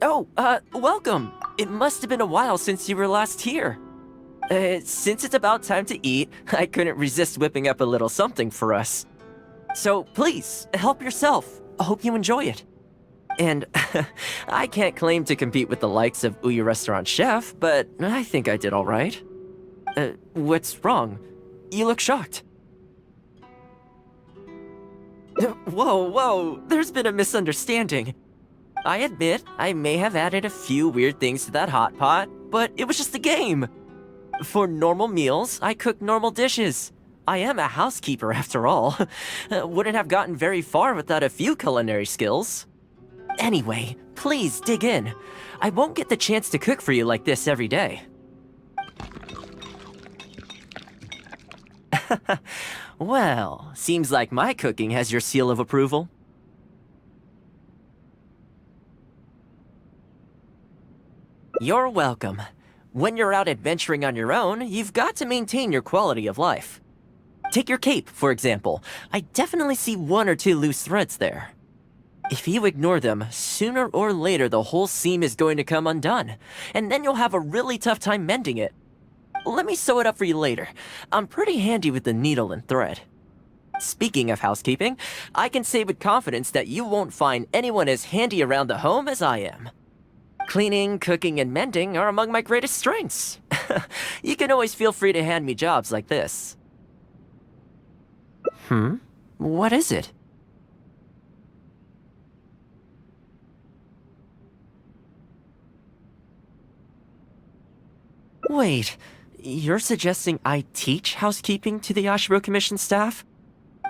Oh, welcome. It must have been a while since you were last here. Since it's about time to eat, I couldn't resist whipping up a little something for us. So please, help yourself. I hope you enjoy it. And I can't claim to compete with the likes of Uyu Restaurant Chef, but I think I did all right. What's wrong? You look shocked. Whoa, there's been a misunderstanding. I admit, I may have added a few weird things to that hot pot, but it was just a game. For normal meals, I cook normal dishes. I am a housekeeper after all. Wouldn't have gotten very far without a few culinary skills. Anyway, please dig in. I won't get the chance to cook for you like this every day. Well, seems like my cooking has your seal of approval. You're welcome. When you're out adventuring on your own, you've got to maintain your quality of life. Take your cape, for example. I definitely see one or two loose threads there. If you ignore them, sooner or later the whole seam is going to come undone, and then you'll have a really tough time mending it. Let me sew it up for you later. I'm pretty handy with the needle and thread. Speaking of housekeeping, I can say with confidence that you won't find anyone as handy around the home as I am. Cleaning, cooking, and mending are among my greatest strengths. You can always feel free to hand me jobs like this. What is it? Wait, you're suggesting I teach housekeeping to the Yashiro Commission staff?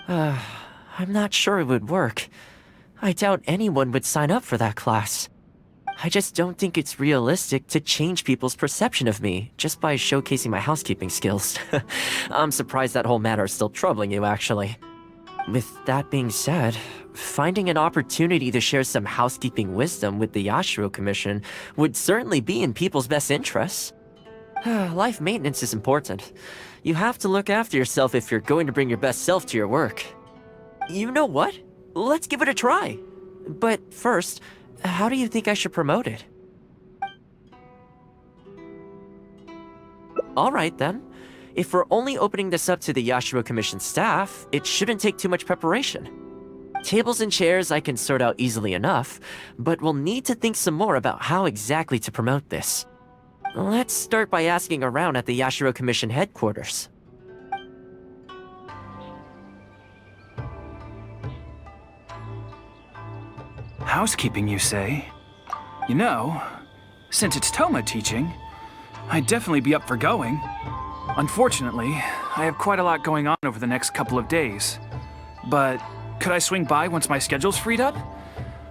I'm not sure it would work. I doubt anyone would sign up for that class. I just don't think it's realistic to change people's perception of me just by showcasing my housekeeping skills. I'm surprised that whole matter is still troubling you, actually. With that being said, finding an opportunity to share some housekeeping wisdom with the Yashiro Commission would certainly be in people's best interests. Life maintenance is important. You have to look after yourself if you're going to bring your best self to your work. You know what? Let's give it a try. But first, how do you think I should promote it? Alright then. If we're only opening this up to the Yashiro Commission staff, it shouldn't take too much preparation. Tables and chairs I can sort out easily enough, but we'll need to think some more about how exactly to promote this. Let's start by asking around at the Yashiro Commission headquarters. Housekeeping, you say? You know, since it's Thoma teaching, I'd definitely be up for going. Unfortunately, I have quite a lot going on over the next couple of days. But could I swing by once my schedule's freed up?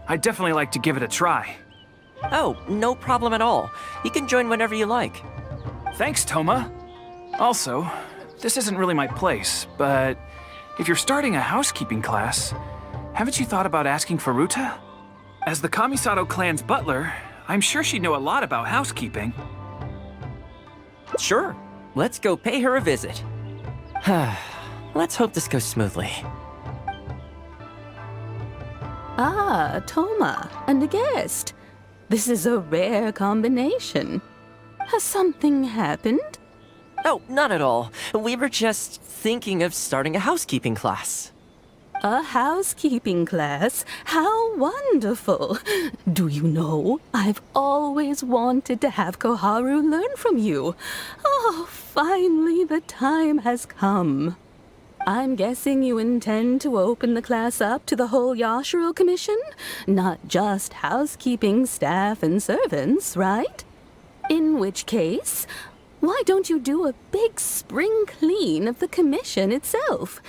I'd definitely like to give it a try. Oh, no problem at all. You can join whenever you like. Thanks, Thoma. Also, this isn't really my place, but if you're starting a housekeeping class, haven't you thought about asking for Ruta? As the Kamisato clan's butler, I'm sure she'd know a lot about housekeeping. Sure. Let's go pay her a visit. Let's hope this goes smoothly. Ah, Thoma, and a guest. This is a rare combination. Has something happened? Oh, not at all. We were just thinking of starting a housekeeping class. A housekeeping class? How wonderful! Do you know, I've always wanted to have Koharu learn from you. Oh, finally the time has come. I'm guessing you intend to open the class up to the whole Yashiro Commission? Not just housekeeping staff and servants, right? In which case, why don't you do a big spring clean of the commission itself?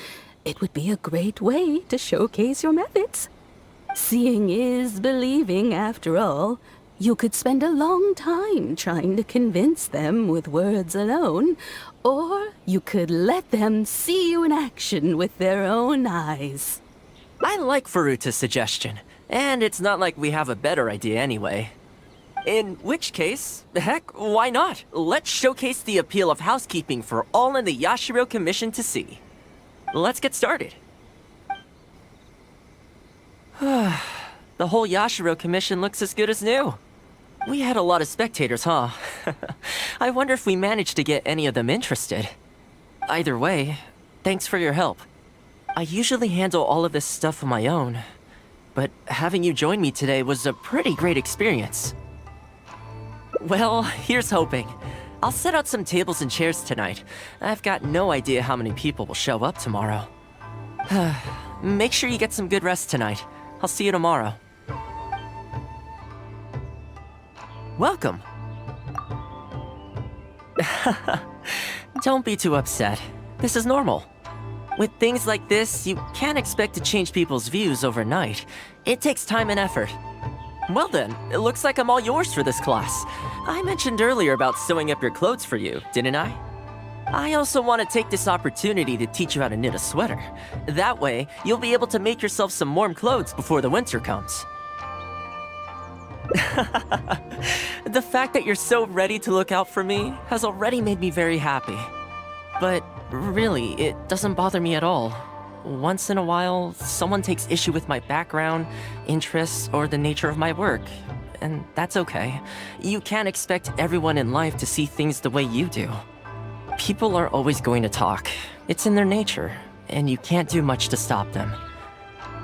It would be a great way to showcase your methods. Seeing is believing, after all. You could spend a long time trying to convince them with words alone, or you could let them see you in action with their own eyes. I like Furuta's suggestion, and it's not like we have a better idea anyway. In which case, heck, why not? Let's showcase the appeal of housekeeping for all in the Yashiro Commission to see. Let's get started. The whole Yashiro Commission looks as good as new. We had a lot of spectators, huh? I wonder if we managed to get any of them interested. Either way, thanks for your help. I usually handle all of this stuff on my own, but having you join me today was a pretty great experience. Well, here's hoping. I'll set out some tables and chairs tonight. I've got no idea how many people will show up tomorrow. Make sure you get some good rest tonight. I'll see you tomorrow. Welcome. Don't be too upset. This is normal. With things like this, you can't expect to change people's views overnight. It takes time and effort. Well then, it looks like I'm all yours for this class. I mentioned earlier about sewing up your clothes for you, didn't I? I also want to take this opportunity to teach you how to knit a sweater. That way, you'll be able to make yourself some warm clothes before the winter comes. The fact that you're so ready to look out for me has already made me very happy. But really, it doesn't bother me at all. Once in a while, someone takes issue with my background, interests, or the nature of my work. And that's okay. You can't expect everyone in life to see things the way you do. People are always going to talk. It's in their nature, and you can't do much to stop them.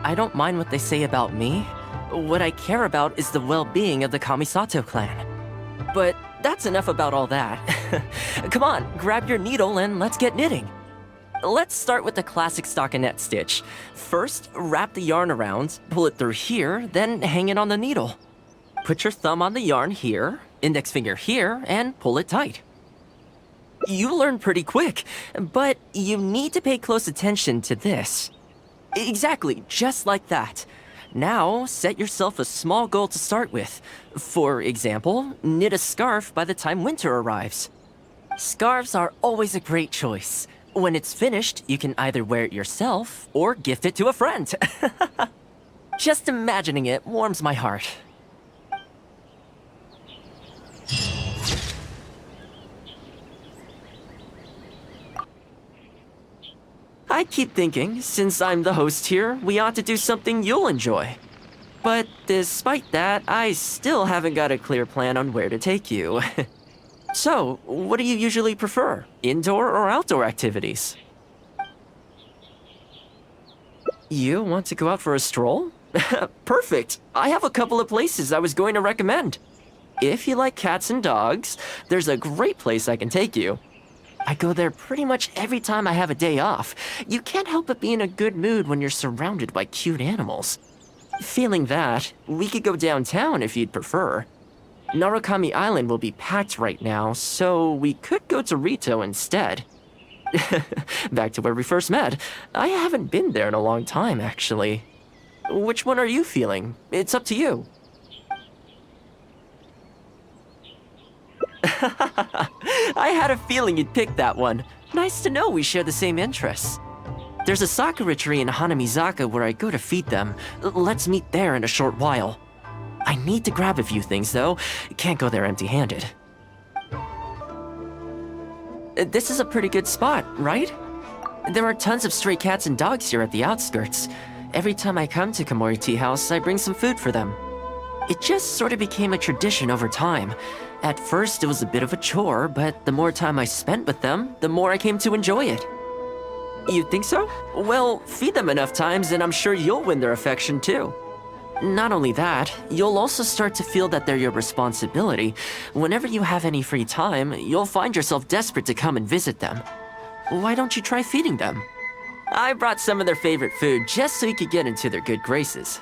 I don't mind what they say about me. What I care about is the well-being of the Kamisato clan. But that's enough about all that. Come on, grab your needle and let's get knitting. Let's start with the classic stockinette stitch. First, wrap the yarn around, pull it through here, then hang it on the needle. Put your thumb on the yarn here, index finger here, and pull it tight. You learn pretty quick, but you need to pay close attention to this. Exactly, just like that. Now, set yourself a small goal to start with. For example, knit a scarf by the time winter arrives. Scarves are always a great choice. When it's finished, you can either wear it yourself or gift it to a friend. Just imagining it warms my heart. I keep thinking, since I'm the host here, we ought to do something you'll enjoy. But despite that, I still haven't got a clear plan on where to take you. So, what do you usually prefer? Indoor or outdoor activities? You want to go out for a stroll? Perfect! I have a couple of places I was going to recommend. If you like cats and dogs, there's a great place I can take you. I go there pretty much every time I have a day off. You can't help but be in a good mood when you're surrounded by cute animals. Feeling that, we could go downtown if you'd prefer. Narukami Island will be packed right now, so we could go to Rito instead. Back to where we first met. I haven't been there in a long time, actually. Which one are you feeling? It's up to you. I had a feeling you'd pick that one. Nice to know we share the same interests. There's a sakura tree in Hanamizaka where I go to feed them. Let's meet there in a short while. I need to grab a few things, though. Can't go there empty-handed. This is a pretty good spot, right? There are tons of stray cats and dogs here at the outskirts. Every time I come to Komori Tea House, I bring some food for them. It just sort of became a tradition over time. At first, it was a bit of a chore, but the more time I spent with them, the more I came to enjoy it. You think so? Well, feed them enough times and I'm sure you'll win their affection too. Not only that, you'll also start to feel that they're your responsibility. Whenever you have any free time, you'll find yourself desperate to come and visit them. Why don't you try feeding them? I brought some of their favorite food just so you could get into their good graces.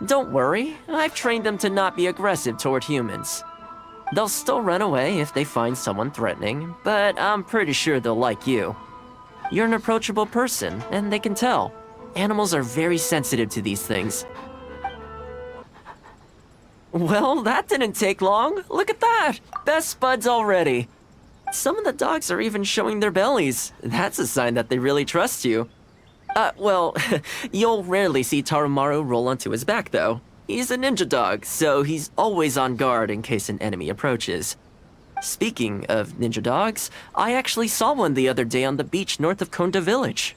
Don't worry, I've trained them to not be aggressive toward humans. They'll still run away if they find someone threatening, but I'm pretty sure they'll like you. You're an approachable person, and they can tell. Animals are very sensitive to these things. Well, that didn't take long. Look at that! Best buds already. Some of the dogs are even showing their bellies. That's a sign that they really trust you. Well, you'll rarely see Tarumaru roll onto his back, though. He's a ninja dog, so he's always on guard in case an enemy approaches. Speaking of ninja dogs, I actually saw one the other day on the beach north of Konda Village.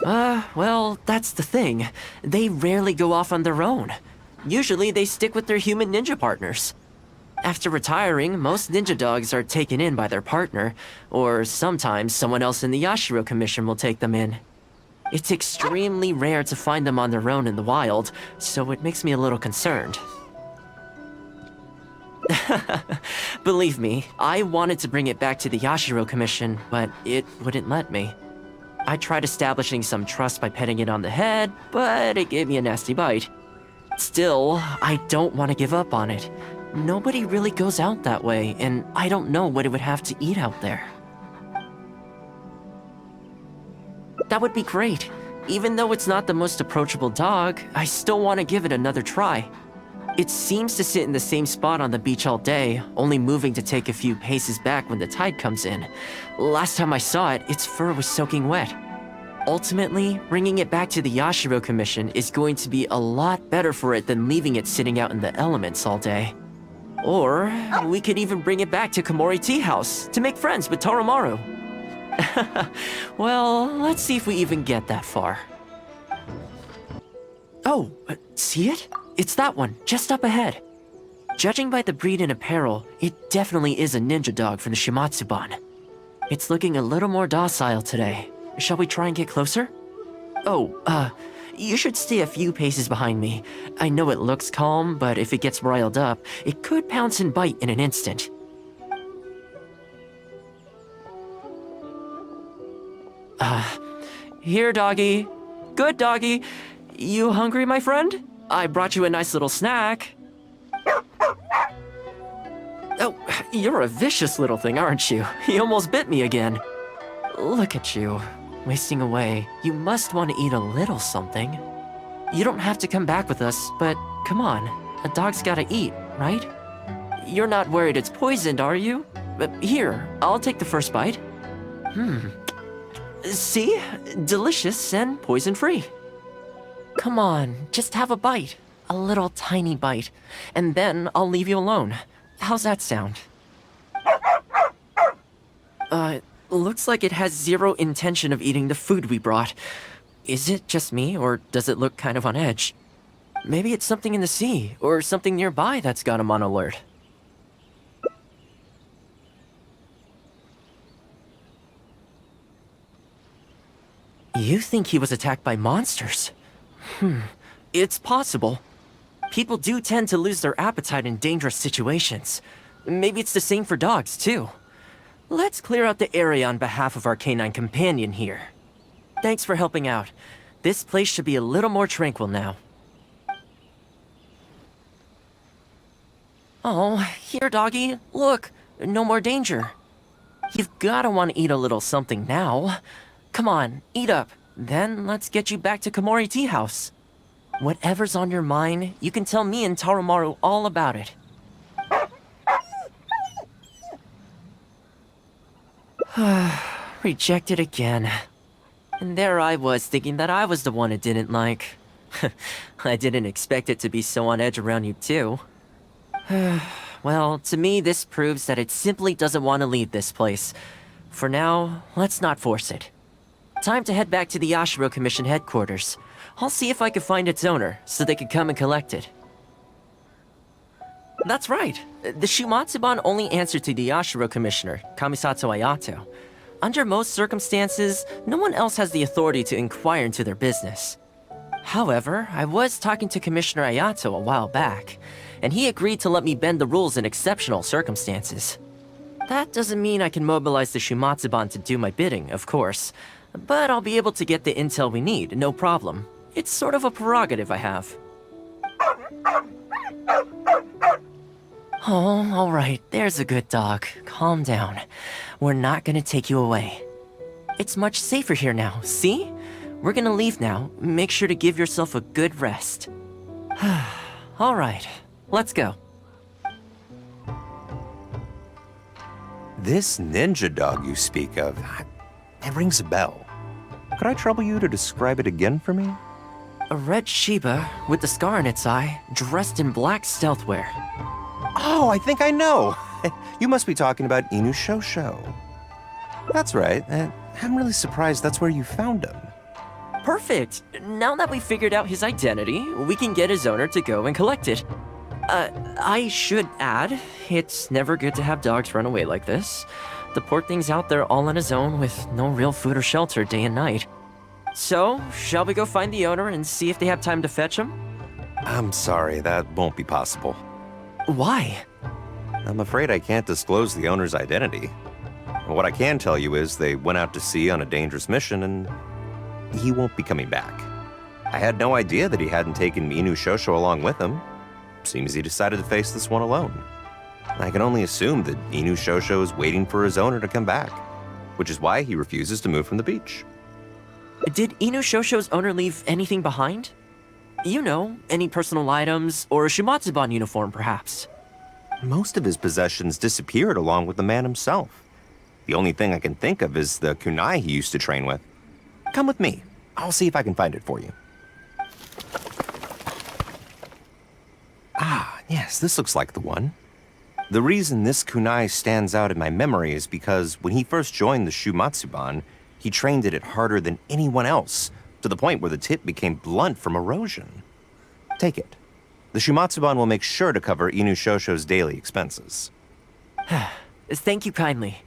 Well, that's the thing. They rarely go off on their own. Usually they stick with their human ninja partners. After retiring, most ninja dogs are taken in by their partner, or sometimes someone else in the Yashiro Commission will take them in. It's extremely rare to find them on their own in the wild, so it makes me a little concerned. Believe me, I wanted to bring it back to the Yashiro Commission, but it wouldn't let me. I tried establishing some trust by petting it on the head, but it gave me a nasty bite. Still, I don't want to give up on it. Nobody really goes out that way, and I don't know what it would have to eat out there. That would be great. Even though it's not the most approachable dog, I still want to give it another try. It seems to sit in the same spot on the beach all day, only moving to take a few paces back when the tide comes in. Last time I saw it, its fur was soaking wet. Ultimately, bringing it back to the Yashiro Commission is going to be a lot better for it than leaving it sitting out in the elements all day. Or, we could even bring it back to Komori Tea House to make friends with Toromaru. Well, let's see if we even get that far. Oh, see it? It's that one, just up ahead. Judging by the breed and apparel, it definitely is a ninja dog from the Shimatsuban. It's looking a little more docile today. Shall we try and get closer? Oh, you should stay a few paces behind me. I know it looks calm, but if it gets riled up, it could pounce and bite in an instant. Here, doggy. Good doggy. You hungry, my friend? I brought you a nice little snack. Oh, you're a vicious little thing, aren't you? You almost bit me again. Look at you, wasting away. You must want to eat a little something. You don't have to come back with us, but come on. A dog's gotta eat, right? You're not worried it's poisoned, are you? Here, I'll take the first bite. See? Delicious and poison-free. Come on, just have a bite. A little tiny bite. And then I'll leave you alone. How's that sound? Looks like it has zero intention of eating the food we brought. Is it just me, or does it look kind of on edge? Maybe it's something in the sea, or something nearby that's got him on alert. You think he was attacked by monsters? It's possible. People do tend to lose their appetite in dangerous situations. Maybe it's the same for dogs, too. Let's clear out the area on behalf of our canine companion here. Thanks for helping out. This place should be a little more tranquil now. Oh, here, doggy. Look, no more danger. You've gotta want to eat a little something now. Come on, eat up. Then let's get you back to Komori Tea House. Whatever's on your mind, you can tell me and Toromaru all about it. Rejected again. And there I was thinking that I was the one it didn't like. I didn't expect it to be so on edge around you too. Well, to me this proves that it simply doesn't want to leave this place. For now, let's not force it. Time to head back to the Yashiro Commission headquarters. I'll see if I can find its owner, so they can come and collect it. That's right. The Shimatsuban only answer to the Yashiro Commissioner, Kamisato Ayato. Under most circumstances, no one else has the authority to inquire into their business. However, I was talking to Commissioner Ayato a while back, and he agreed to let me bend the rules in exceptional circumstances. That doesn't mean I can mobilize the Shimatsuban to do my bidding, of course, but I'll be able to get the intel we need, no problem. It's sort of a prerogative I have. Oh, alright, there's a good dog. Calm down. We're not gonna take you away. It's much safer here now, see? We're gonna leave now. Make sure to give yourself a good rest. Alright, let's go. This ninja dog you speak of, it rings a bell. Could I trouble you to describe it again for me? A red Shiba with the scar in its eye, dressed in black stealth wear. Oh, I think I know. You must be talking about Inu Shosho. That's right. I'm really surprised that's where you found him. Perfect! Now that we've figured out his identity, we can get his owner to go and collect it. I should add, it's never good to have dogs run away like this. The poor thing's out there all on his own with no real food or shelter day and night. So, shall we go find the owner and see if they have time to fetch him? I'm sorry, that won't be possible. Why? I'm afraid I can't disclose the owner's identity. What I can tell you is they went out to sea on a dangerous mission and he won't be coming back. I had no idea that he hadn't taken Inu Shosho along with him. Seems he decided to face this one alone. I can only assume that Inu Shosho is waiting for his owner to come back, which is why he refuses to move from the beach. Did Inu Shosho's owner leave anything behind? You know, any personal items or a Shumatsuban uniform, perhaps? Most of his possessions disappeared along with the man himself. The only thing I can think of is the kunai he used to train with. Come with me. I'll see if I can find it for you. Ah, yes, this looks like the one. The reason this kunai stands out in my memory is because when he first joined the Shumatsuban, he trained it harder than anyone else, to the point where the tip became blunt from erosion. Take it. The Shumatsuban will make sure to cover Inu Shosho's daily expenses. Thank you kindly.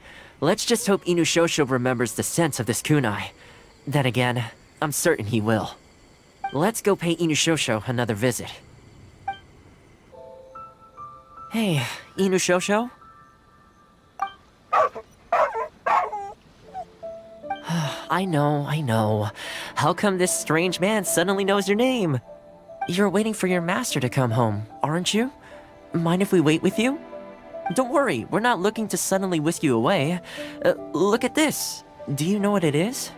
Let's just hope Inu Shosho remembers the sense of this kunai. Then again, I'm certain he will. Let's go pay Inu Shosho another visit. Hey, Inu Shosho? I know. How come this strange man suddenly knows your name? You're waiting for your master to come home, aren't you? Mind if we wait with you? Don't worry, we're not looking to suddenly whisk you away. Look at this. Do you know what it is?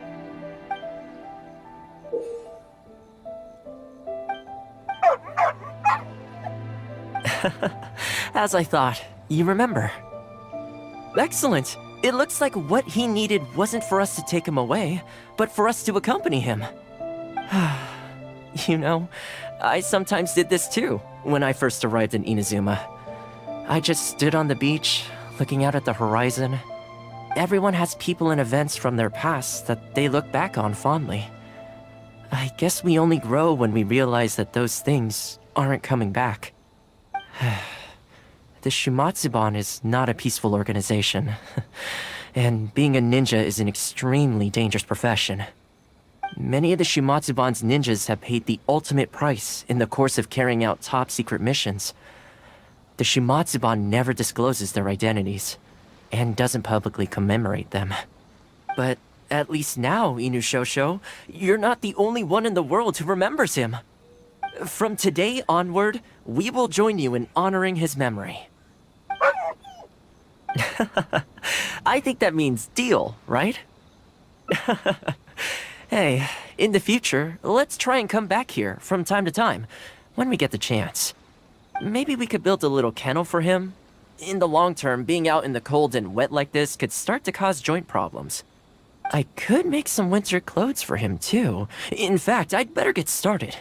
As I thought, you remember. Excellent! It looks like what he needed wasn't for us to take him away, but for us to accompany him. You know, I sometimes did this too, when I first arrived in Inazuma. I just stood on the beach, looking out at the horizon. Everyone has people and events from their past that they look back on fondly. I guess we only grow when we realize that those things aren't coming back. The Shumatsuban is not a peaceful organization, and being a ninja is an extremely dangerous profession. Many of the Shumatsuban's ninjas have paid the ultimate price in the course of carrying out top-secret missions. The Shumatsuban never discloses their identities, and doesn't publicly commemorate them. But at least now, Inu Shosho, you're not the only one in the world who remembers him. From today onward, we will join you in honoring his memory. I think that means deal, right? Hey, in the future, let's try and come back here from time to time, when we get the chance. Maybe we could build a little kennel for him. In the long term, being out in the cold and wet like this could start to cause joint problems. I could make some winter clothes for him too. In fact, I'd better get started.